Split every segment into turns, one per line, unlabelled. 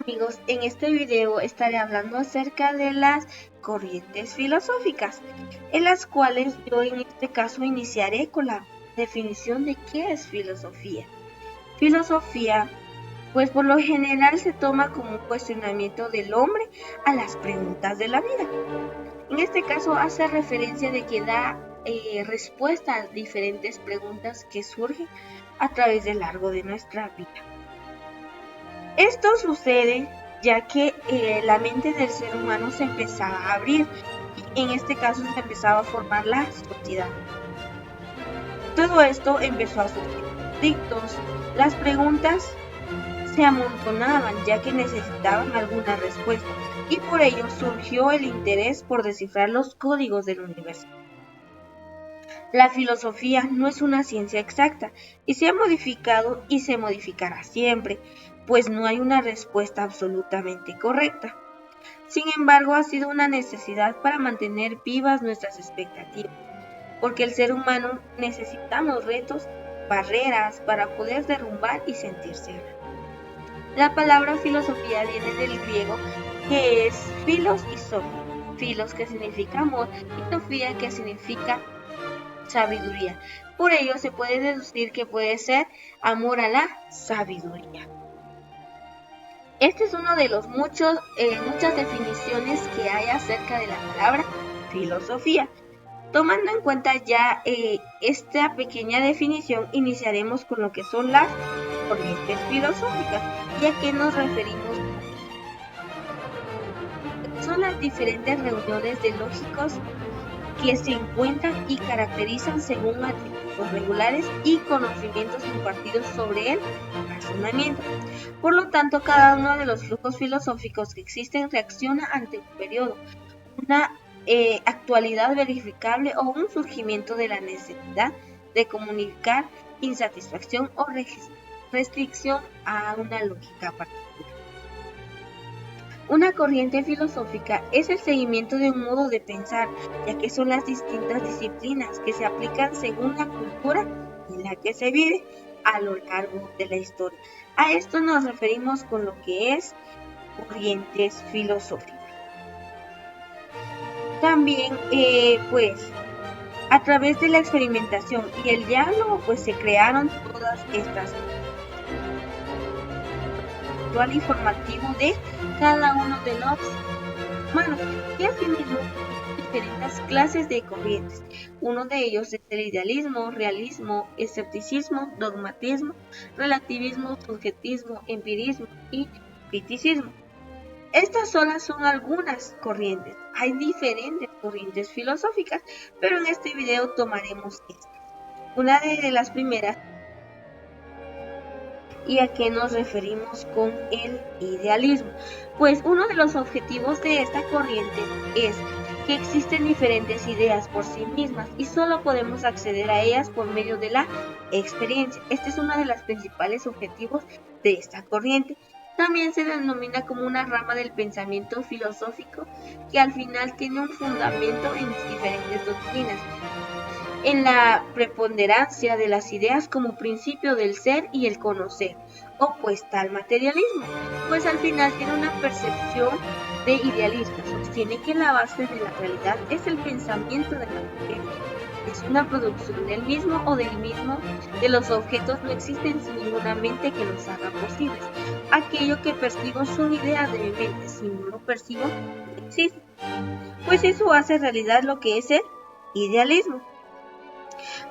Amigos, en este video estaré hablando acerca de las corrientes filosóficas, en las cuales yo en este caso iniciaré con la definición de qué es filosofía. Filosofía, pues por lo general se toma como un cuestionamiento del hombre a las preguntas de la vida. En este caso hace referencia de que da respuesta a diferentes preguntas que surgen a través del largo de nuestra vida. Esto sucede ya que la mente del ser humano se empezaba a abrir y en este caso se empezaba a formar la sociedad. Todo esto empezó a surgir conflictos, las preguntas se amontonaban ya que necesitaban alguna respuesta y por ello surgió el interés por descifrar los códigos del universo. La filosofía no es una ciencia exacta y se ha modificado y se modificará siempre, pues no hay una respuesta absolutamente correcta. Sin embargo, ha sido una necesidad para mantener vivas nuestras expectativas, porque el ser humano necesitamos retos, barreras para poder derrumbar y sentirse amado. La palabra filosofía viene del griego que es philos y sophia. Philos que significa amor y sofía que significa sabiduría. Por ello se puede deducir que puede ser amor a la sabiduría. Este es uno de los muchas definiciones que hay acerca de la palabra filosofía. Tomando en cuenta ya esta pequeña definición, iniciaremos con lo que son las corrientes filosóficas. ¿Y a qué nos referimos? Son las diferentes reuniones de lógicos que se encuentran y caracterizan según atributos regulares y conocimientos impartidos sobre el razonamiento. Por lo tanto, cada uno de los flujos filosóficos que existen reacciona ante un periodo, una actualidad verificable o un surgimiento de la necesidad de comunicar insatisfacción o restricción a una lógica particular. Una corriente filosófica es el seguimiento de un modo de pensar, ya que son las distintas disciplinas que se aplican según la cultura en la que se vive a lo largo de la historia. A esto nos referimos con lo que es corrientes filosóficas. También, a través de la experimentación y el diálogo, se crearon todas estas informativo de cada uno de los humanos y asimismo diferentes clases de corrientes. Uno de ellos es el idealismo, realismo, escepticismo, dogmatismo, relativismo, subjetismo, empirismo y criticismo. Estas solas son algunas corrientes. Hay diferentes corrientes filosóficas, pero en este video tomaremos esta. Una de las primeras. ¿Y a qué nos referimos con el idealismo? Pues uno de los objetivos de esta corriente es que existen diferentes ideas por sí mismas y solo podemos acceder a ellas por medio de la experiencia. Este es uno de los principales objetivos de esta corriente. También se denomina como una rama del pensamiento filosófico que al final tiene un fundamento en diferentes doctrinas, en la preponderancia de las ideas como principio del ser y el conocer, opuesta al materialismo, pues al final tiene una percepción de idealista, sostiene que la base de la realidad es el pensamiento de la materia, es una producción del mismo o del mismo de los objetos, no existen sin ninguna mente que los haga posibles. Aquello que percibo son ideas de mi mente, si no lo percibo, no existe. Pues eso hace realidad lo que es el idealismo.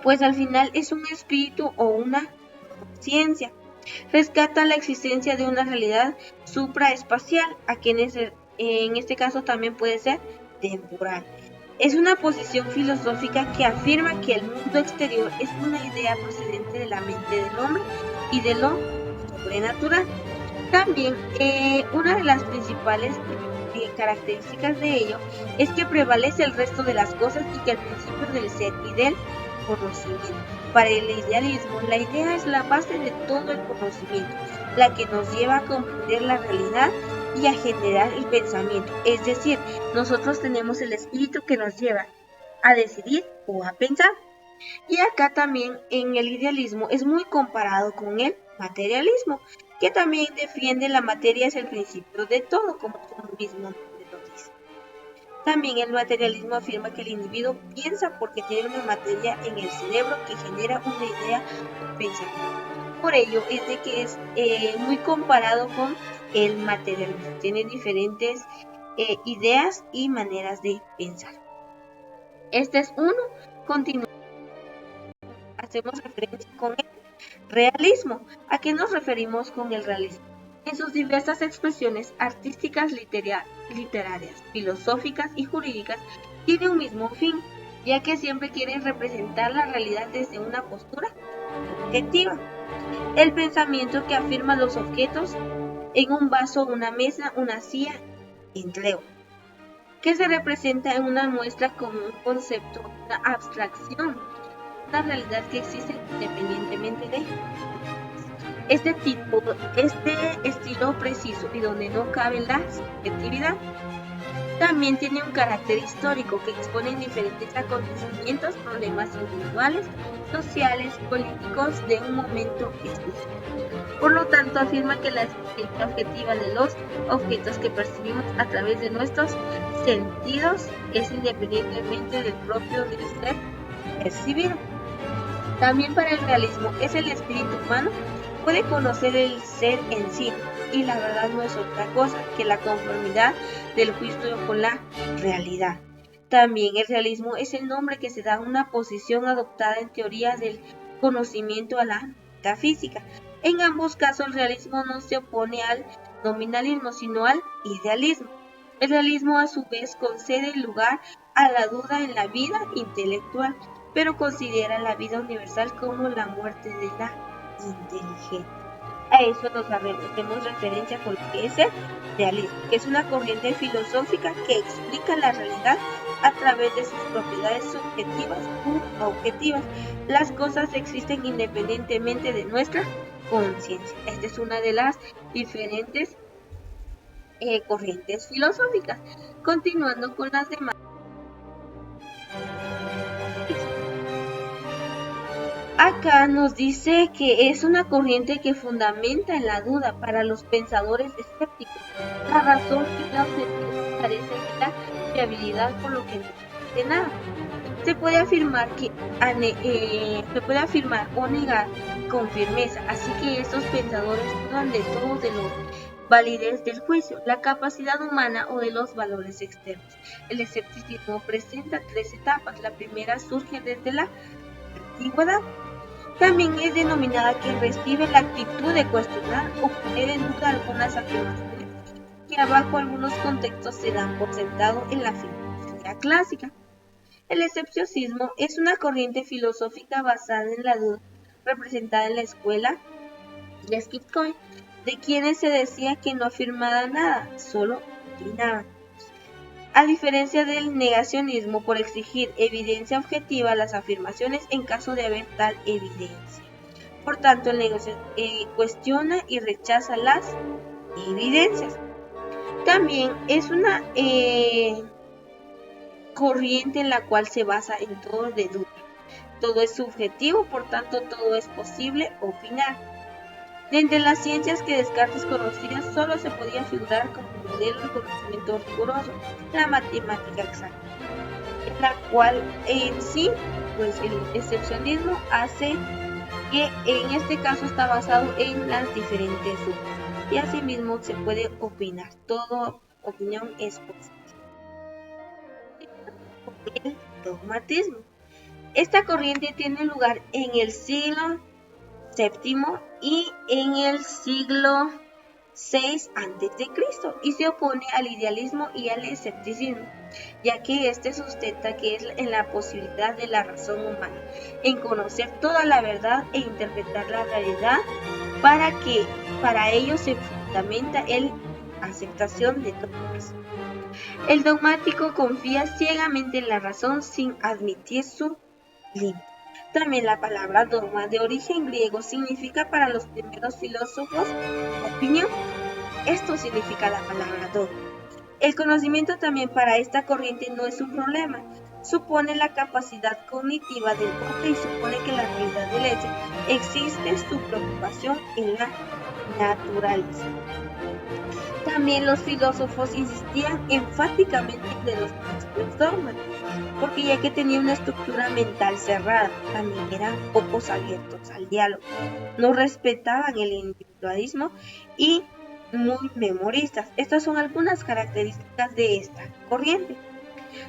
Pues al final es un espíritu o una conciencia. Rescata la existencia de una realidad supraespacial, a quienes en este caso también puede ser temporal. Es una posición filosófica que afirma que el mundo exterior es una idea procedente de la mente del hombre y de lo sobrenatural. También una de las principales características de ello es que prevalece el resto de las cosas y que el principio del ser y del conocimiento. Para el idealismo, la idea es la base de todo el conocimiento, la que nos lleva a comprender la realidad y a generar el pensamiento. Es decir, nosotros tenemos el espíritu que nos lleva a decidir o a pensar. Y acá también en el idealismo es muy comparado con el materialismo, que también defiende la materia es el principio de todo, como su mismo nombre lo dice. También el materialismo afirma que el individuo piensa porque tiene una materia en el cerebro que genera una idea o pensamiento. Por ello es de que es muy comparado con el materialismo. Tiene diferentes ideas y maneras de pensar. Este es uno. Continuamos. Hacemos referencia con el realismo. ¿A qué nos referimos con el realismo? En sus diversas expresiones artísticas, literarias, filosóficas y jurídicas, tiene un mismo fin, ya que siempre quiere representar la realidad desde una postura objetiva. El pensamiento que afirma los objetos en un vaso, una mesa, una silla, entre otros, que se representa en una muestra como un concepto, una abstracción, una realidad que existe independientemente de este estilo preciso y donde no cabe la subjetividad. También tiene un carácter histórico que expone diferentes acontecimientos, problemas individuales, sociales, políticos de un momento específico. Por lo tanto, afirma que la experiencia objetiva de los objetos que percibimos a través de nuestros sentidos es independientemente del propio del ser percibido. También para el realismo es el espíritu humano puede conocer el ser en sí, y la verdad no es otra cosa que la conformidad del juicio con la realidad. También el realismo es el nombre que se da a una posición adoptada en teoría del conocimiento a la metafísica. En ambos casos el realismo no se opone al nominalismo, sino al idealismo. El realismo a su vez concede lugar a la duda en la vida intelectual, pero considera la vida universal como la muerte de la inteligente. A eso nos hacemos referencia con lo que es el realismo, que es una corriente filosófica que explica la realidad a través de sus propiedades subjetivas u objetivas. Las cosas existen independientemente de nuestra conciencia. Esta es una de las diferentes corrientes filosóficas. Continuando con las demás. Acá nos dice que es una corriente que fundamenta en la duda para los pensadores escépticos. La razón y la objetividad carecen de la fiabilidad, por lo que no existe nada. Se puede afirmar o negar con firmeza, así que estos pensadores dudan de todo de la validez del juicio, la capacidad humana o de los valores externos. El escepticismo presenta tres etapas. La primera surge desde la antigüedad. También es denominada quien recibe la actitud de cuestionar o poner en duda algunas afirmaciones que abajo algunos contextos se dan por sentado en la filosofía clásica. El escepticismo es una corriente filosófica basada en la duda, representada en la escuela de Skip-Cohen, de quienes se decía que no afirmaban nada, solo opinaban. A diferencia del negacionismo, por exigir evidencia objetiva a las afirmaciones en caso de haber tal evidencia. Por tanto, el negacionismo cuestiona y rechaza las evidencias. También es una corriente en la cual se basa en todo de duda. Todo es subjetivo, por tanto, todo es posible opinar. De entre las ciencias que Descartes conocía, solo se podía figurar como modelo el conocimiento riguroso, la matemática exacta, en la cual en sí, pues el excepcionismo hace que en este caso está basado en las diferentes dudas, y asimismo se puede opinar, toda opinión es posible. El dogmatismo. Esta corriente tiene lugar en el siglo VII y en el siglo VI a.C. y se opone al idealismo y al escepticismo, ya que este sustenta que es en la posibilidad de la razón humana en conocer toda la verdad e interpretar la realidad, para ello se fundamenta en aceptación de todas. El dogmático confía ciegamente en la razón sin admitir su límite. También la palabra dogma, de origen griego, significa para los primeros filósofos opinión. Esto significa la palabra dogma. El conocimiento también para esta corriente no es un problema, supone la capacidad cognitiva del hombre y supone que la realidad del hecho existe su preocupación en la naturaleza. También los filósofos insistían enfáticamente de los principios dogmas, porque ya que tenía una estructura mental cerrada, también eran pocos abiertos al diálogo, no respetaban el individualismo y muy memoristas. Estas son algunas características de esta corriente.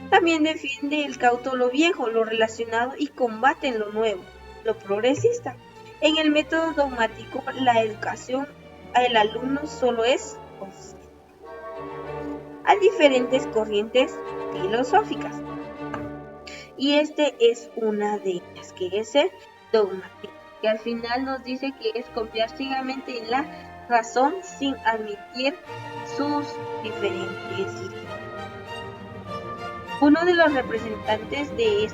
También defiende el cauto lo viejo, lo relacionado y combate en lo nuevo, lo progresista. En el método dogmático, la educación al alumno solo es consciente. Hay diferentes corrientes filosóficas y este es una de ellas, que es el dogmatismo, que al final nos dice que es confiar ciegamente en la razón sin admitir sus diferentes ideas. Uno de los representantes de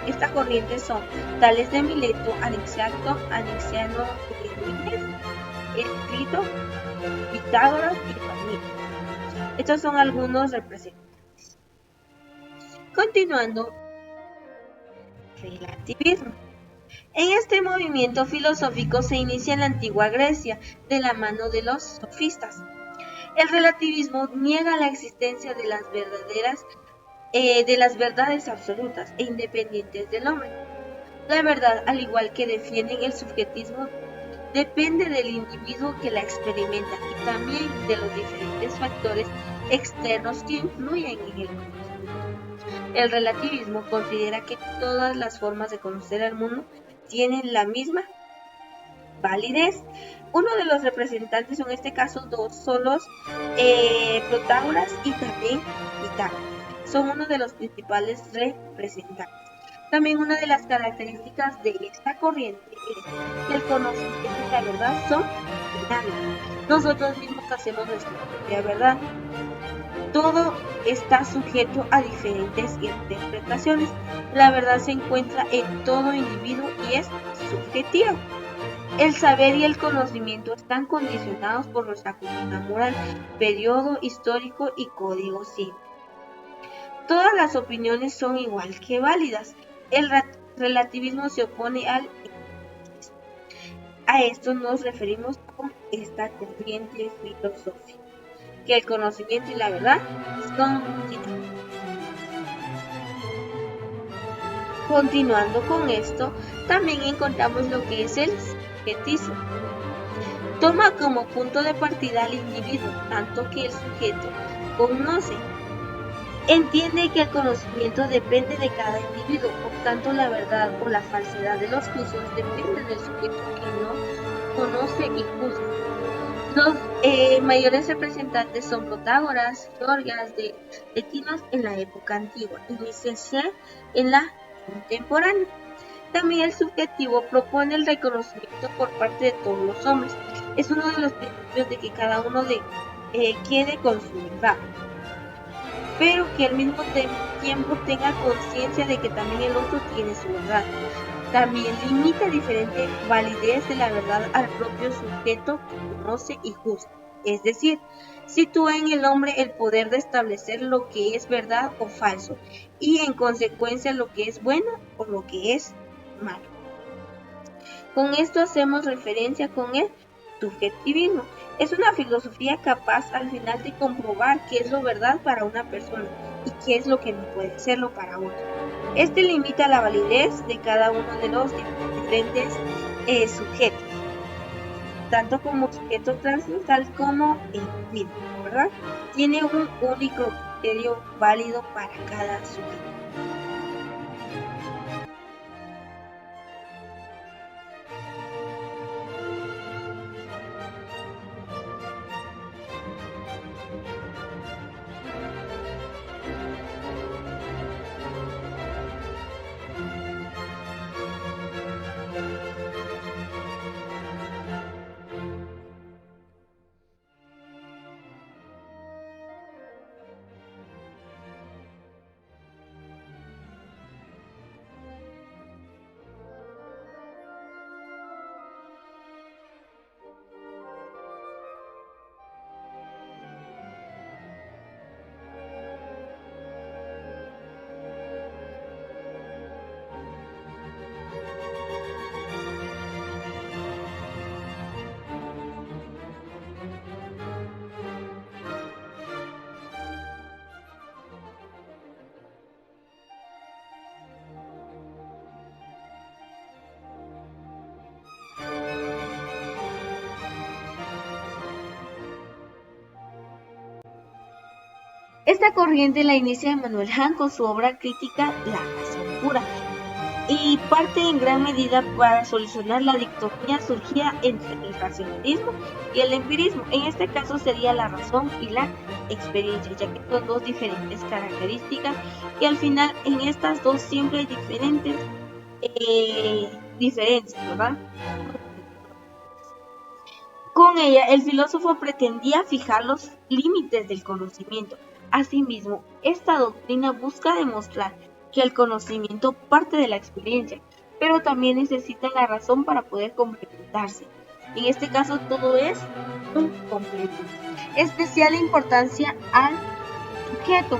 esta corriente son Tales de Mileto, Anaximandro, Anaxiano de Escrito, Pitágoras y Parménides. Estos son algunos representantes. Continuando, relativismo. En este movimiento filosófico se inicia en la antigua Grecia, de la mano de los sofistas. El relativismo niega la existencia de las verdades absolutas e independientes del hombre. La verdad, al igual que defienden el subjetismo, depende del individuo que la experimenta y también de los diferentes factores externos que influyen en el conocimiento. El relativismo considera que todas las formas de conocer al mundo tienen la misma validez. Uno de los representantes, en este caso dos, son los Protágoras y también Pitágoras. Son uno de los principales representantes. También una de las características de esta corriente es que el conocimiento y la verdad son dinámicos. Nosotros mismos hacemos nuestra propia verdad. Todo está sujeto a diferentes interpretaciones. La verdad se encuentra en todo individuo y es subjetiva. El saber y el conocimiento están condicionados por nuestra cultura moral, periodo histórico y código civil. Todas las opiniones son igual que válidas. El relativismo se opone al individualismo. A esto nos referimos con esta corriente filosófica, que el conocimiento y la verdad son dinámicos. Continuando con esto, también encontramos lo que es el subjetismo. Toma como punto de partida al individuo, tanto que el sujeto conoce. Entiende que el conocimiento depende de cada individuo, por tanto la verdad o la falsedad de los juicios depende del sujeto que no conoce y juzga. Los mayores representantes son Protágoras, Gorgias de Etinos en la época antigua y Nicéforo en la contemporánea. También el subjetivo propone el reconocimiento por parte de todos los hombres. Es uno de los principios de que cada uno quede con su verdad, pero que al mismo tiempo tenga conciencia de que también el otro tiene su verdad. También limita diferente validez de la verdad al propio sujeto que conoce y juzga. Es decir, sitúa en el hombre el poder de establecer lo que es verdad o falso y en consecuencia lo que es bueno o lo que es malo. Con esto hacemos referencia con el subjetivismo. Es una filosofía capaz al final de comprobar qué es lo verdad para una persona y qué es lo que no puede serlo para otra. Este limita la validez de cada uno de los diferentes sujetos, tanto como sujeto transversal como individuo, ¿verdad? Tiene un único criterio válido para cada sujeto. Esta corriente la inicia Immanuel Kant con su obra crítica La razón pura, y parte en gran medida para solucionar la dicotomía surgida entre el racionalismo y el empirismo. En este caso sería la razón y la experiencia, ya que son dos diferentes características y al final en estas dos siempre hay diferencias, ¿verdad? Con ella, el filósofo pretendía fijar los límites del conocimiento. Asimismo, esta doctrina busca demostrar que el conocimiento parte de la experiencia, pero también necesita la razón para poder complementarse. En este caso, todo es un complemento. Especial importancia al sujeto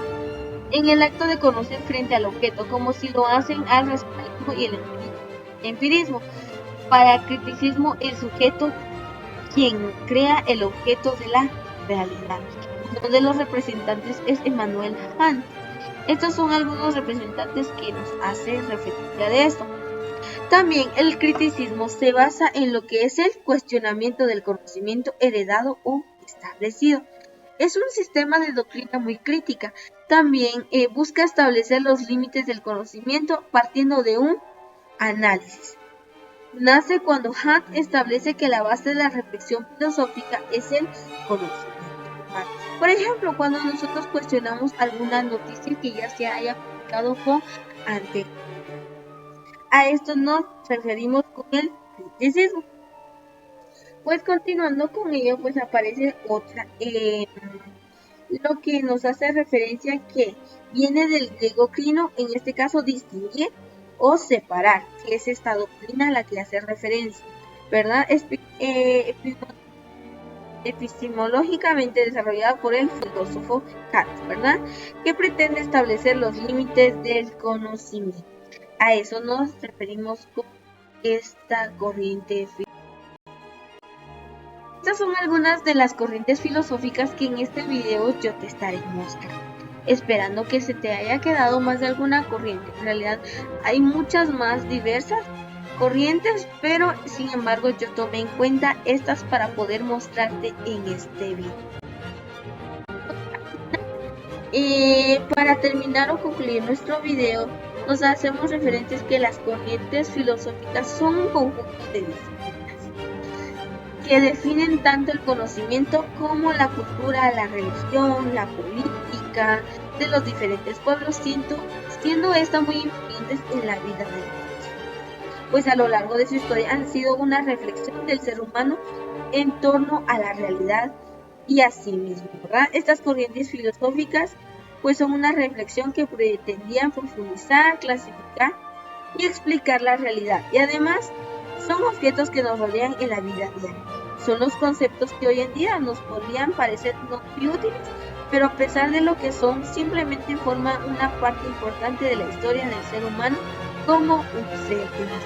en el acto de conocer frente al objeto, como si lo hacen al racionalismo y el empirismo. Para el criticismo, el sujeto quien crea el objeto de la realidad. Uno de los representantes es Immanuel Kant. Estos son algunos representantes que nos hacen referencia de esto. También el criticismo se basa en lo que es el cuestionamiento del conocimiento heredado o establecido. Es un sistema de doctrina muy crítica. También busca establecer los límites del conocimiento partiendo de un análisis. Nace cuando Kant establece que la base de la reflexión filosófica es el conocimiento humano. Por ejemplo, cuando nosotros cuestionamos alguna noticia que ya se haya publicado con anterioridad. A esto nos referimos con el criticismo. Pues continuando con ello, pues aparece otra, lo que nos hace referencia que viene del griego crino, en este caso distinguir o separar, que es esta doctrina a la que hace referencia, ¿verdad? Epistemológicamente desarrollada por el filósofo Kant, ¿verdad? Que pretende establecer los límites del conocimiento. A eso nos referimos con esta corriente filosófica. Estas son algunas de las corrientes filosóficas que en este video yo te estaré mostrando, esperando que se te haya quedado más de alguna corriente. En realidad hay muchas más diversas corrientes, pero sin embargo yo tomé en cuenta estas para poder mostrarte en este video. Para terminar o concluir nuestro video, nos hacemos referentes que las corrientes filosóficas son un conjunto de disciplinas que definen tanto el conocimiento como la cultura, la religión, la política de los diferentes pueblos, siendo estas muy influyentes en la vida de los, pues a lo largo de su historia han sido una reflexión del ser humano en torno a la realidad y a sí mismo, ¿verdad? Estas corrientes filosóficas pues son una reflexión que pretendían profundizar, clasificar y explicar la realidad, y además son objetos que nos rodean en la vida diaria. Son los conceptos que hoy en día nos podrían parecer no muy útiles, pero a pesar de lo que son, simplemente forman una parte importante de la historia del ser humano como un ser humano.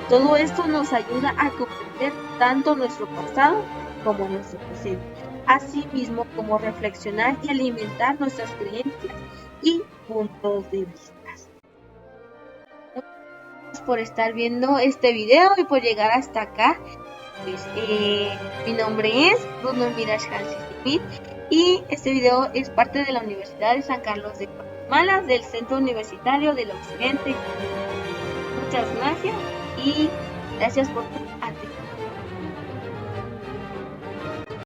Todo esto nos ayuda a comprender tanto nuestro pasado como nuestro presente, así mismo como reflexionar y alimentar nuestras creencias y puntos de vista. Gracias por estar viendo este video y por llegar hasta acá. Pues, mi nombre es Bruno Mirage Hansis Smith y este video es parte de la Universidad de San Carlos de Guatemala, del Centro Universitario del Occidente. Muchas gracias y gracias por tu atención.